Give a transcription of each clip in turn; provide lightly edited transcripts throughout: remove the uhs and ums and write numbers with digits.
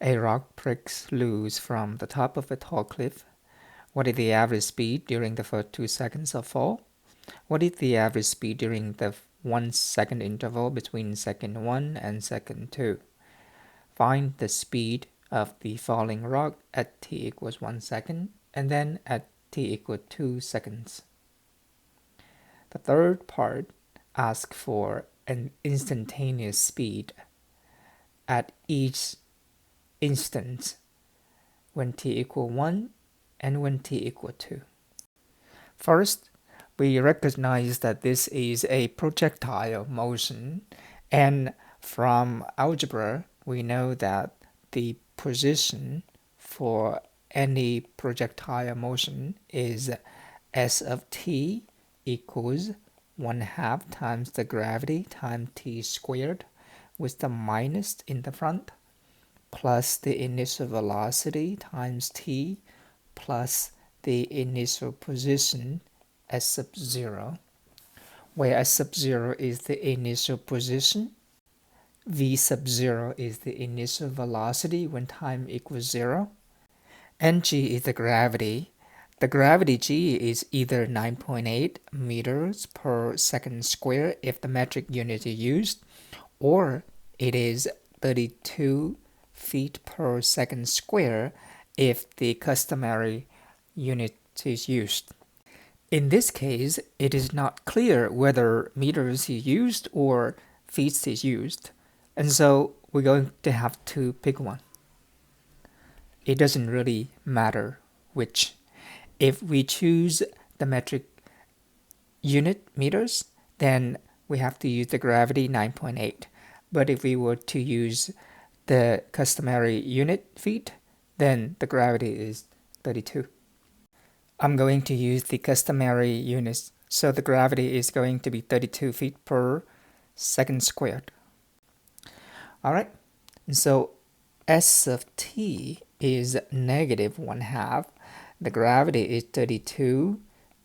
A rock breaks loose from the top of a tall cliff. What is the average speed during the first 2 seconds of fall? What is the average speed during the 1 second interval between second 1 and second 2? Find the speed of the falling rock at t equals 1 second and then at t equals 2 seconds. The third part asks for an instantaneous speed at each instant when t equals 1 and when t equals 2. First, we recognize that this is a projectile motion, and from algebra we know that the position for any projectile motion is s of t equals 1/2 times the gravity times t squared with the minus in the front, plus the initial velocity times t plus the initial position s sub 0, where s sub 0 is the initial position, v sub 0 is the initial velocity when time equals 0, and g is the gravity. The gravity g is either 9.8 meters per second square if the metric unit is used, or it is 32 feet per second square if the customary unit is used. In this case, it is not clear whether meters is used or feet is used, and so we're going to have to pick one. It doesn't really matter which. If we choose the metric unit meters, then we have to use the gravity 9.8. But if we were to use the customary unit feet, then the gravity is 32. I'm going to use the customary units, so the gravity is going to be 32 feet per second squared. Alright, so s of t is negative 1/2. The gravity is 32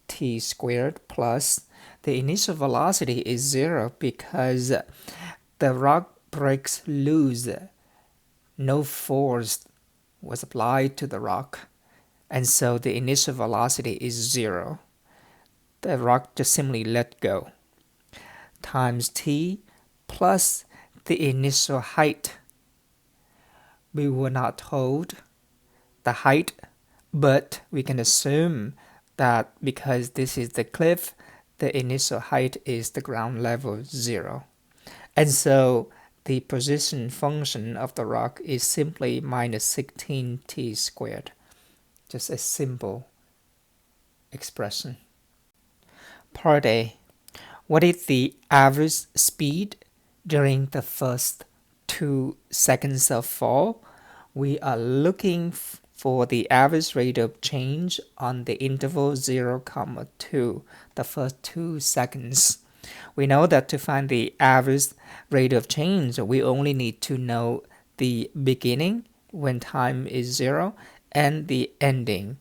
t squared plus the initial velocity is 0 because the rock breaks loose. No force was applied to the rock, and so the initial velocity is 0. The rock just simply let go. Times t plus the initial height. We were not told the height, but we can assume that because this is the cliff, the initial height is the ground level 0. And so the position function of the rock is simply minus 16t squared. Just a simple expression. Part A. What is the average speed during the first 2 seconds of fall? We are looking for the average rate of change on the interval 0, 2, the first 2 seconds. We know that to find the average rate of change, we only need to know the beginning when time is 0 and the ending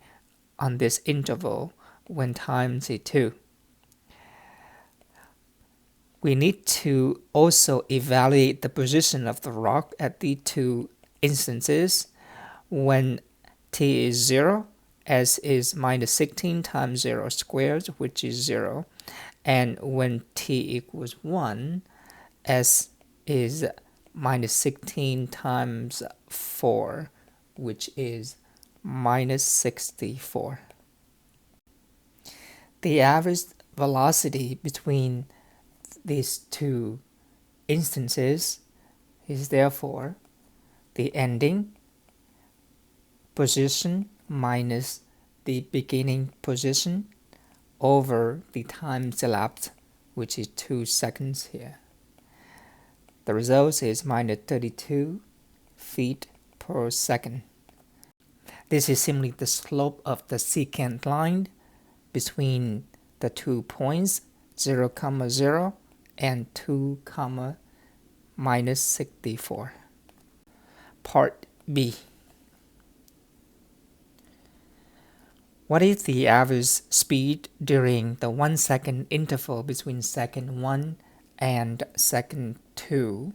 on this interval when time is 2. We need to also evaluate the position of the rock at the 2 instances. When t is 0, s is minus 16 times 0 squared, which is 0. And when t equals 1, s is minus 16 times 4, which is minus 64. The average velocity between these 2 instances is therefore the ending position minus the beginning position over the time elapsed, which is 2 seconds here. The result is minus 32 feet per second. This is simply the slope of the secant line between the 2 points 0, 0 and 2, minus 64. Part B. What is the average speed during the 1 second interval between second 1 and second 2?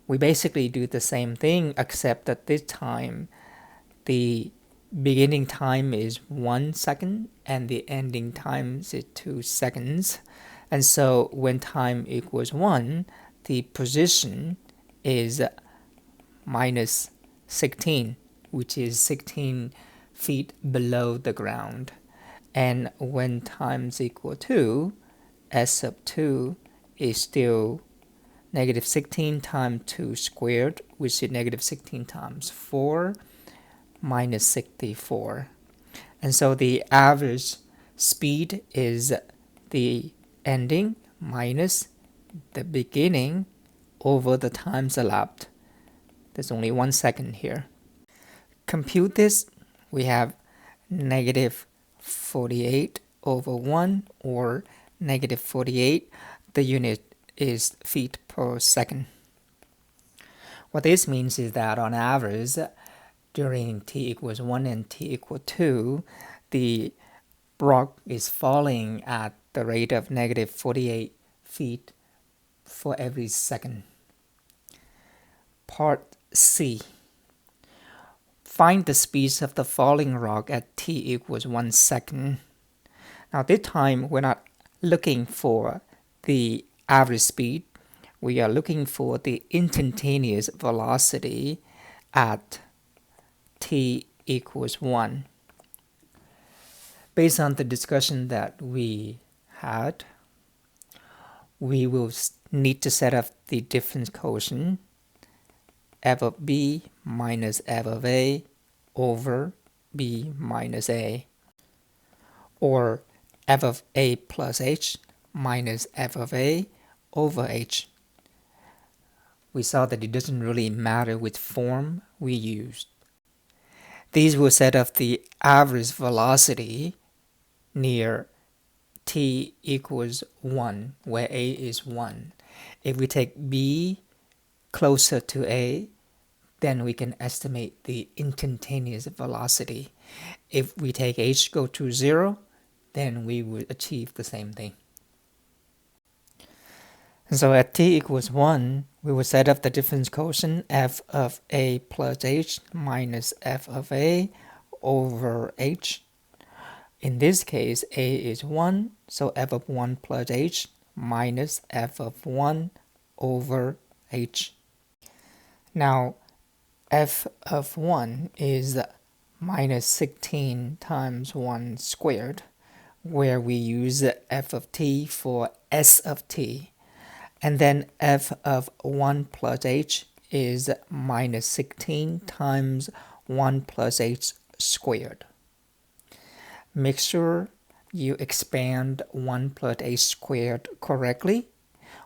we basically do the same thing, except that this time the beginning time is 1 second and the ending time is 2 seconds. And so when time equals 1, the position is minus 16, which is 16 feet below the ground. And when time is equal to, s sub 2 is still negative 16 times 2 squared, which is negative 16 times 4, minus 64. And so the average speed is the ending minus the beginning over the times elapsed. There's only 1 second here. Compute this, we have negative 48 over 1, or negative 48. The unit is feet per second. What this means is that on average, during t equals 1 and t equals 2, the rock is falling at the rate of negative 48 feet for every second. Part C. Find the speeds of the falling rock at t equals 1 second. Now this time we're not looking for the average speed, we are looking for the instantaneous velocity at t equals 1. Based on the discussion that we had, we will need to set up the difference quotient f of b minus f of a over b minus a, or f of a plus h minus f of a over h. We saw that it doesn't really matter which form we used. These will set up the average velocity near t equals 1, where a is 1. If we take b closer to a, then we can estimate the instantaneous velocity. If we take h go to 0, then we would achieve the same thing. So at t equals 1, we will set up the difference quotient f of a plus h minus f of a over h. In this case, a is 1, so f of 1 plus h minus f of 1 over h. Now, f of 1 is minus 16 times 1 squared, where we use f of t for s of t. And then f of 1 plus h is minus 16 times 1 plus h squared. Make sure you expand 1 plus h squared correctly.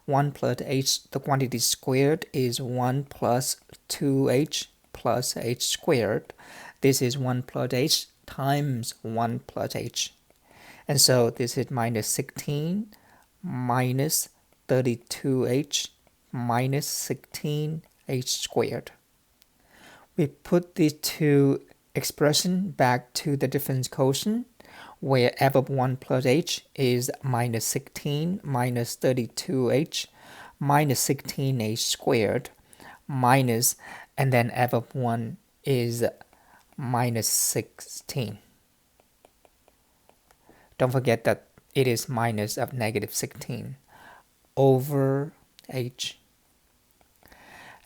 1 plus h, the quantity squared, is 1 plus 2h plus h squared. This is 1 plus h times 1 plus h. And so this is minus 16 minus 32h minus 16h squared. We put these two expressions back to the difference quotient, where f of 1 plus h is minus 16 minus 32h minus 16h squared minus, and then f of 1 is minus 16. Don't forget that it is minus of negative 16 over h.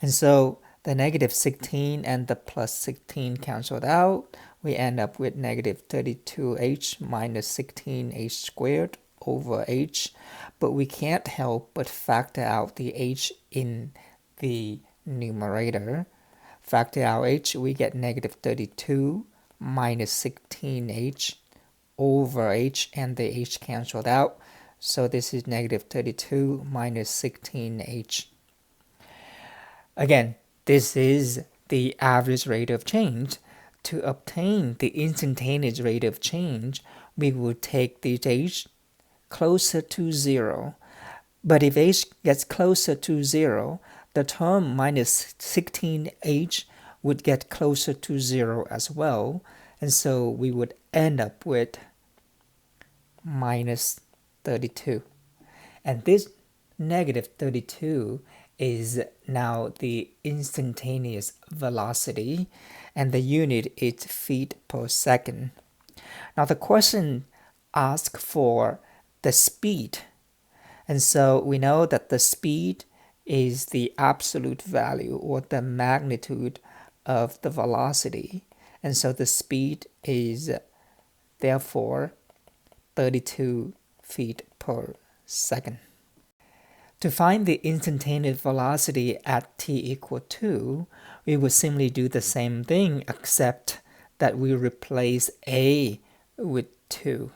And so the negative 16 and the plus 16 canceled out. We end up with negative 32h minus 16h squared over h. But we can't help but factor out the h in the numerator. Factor out h, we get negative 32 minus 16h over h, and the h canceled out. So this is negative 32 minus 16h. Again, this is the average rate of change. To obtain the instantaneous rate of change, we will take this h closer to 0. But if h gets closer to 0, the term minus 16h would get closer to 0 as well. And so we would end up with minus 32. And this negative 32 is now the instantaneous velocity, and the unit is feet per second. Now the question asks for the speed, and so we know that the speed is the absolute value or the magnitude of the velocity, and so the speed is therefore 32 feet per second. To find the instantaneous velocity at t equal 2, we would simply do the same thing except that we replace a with 2.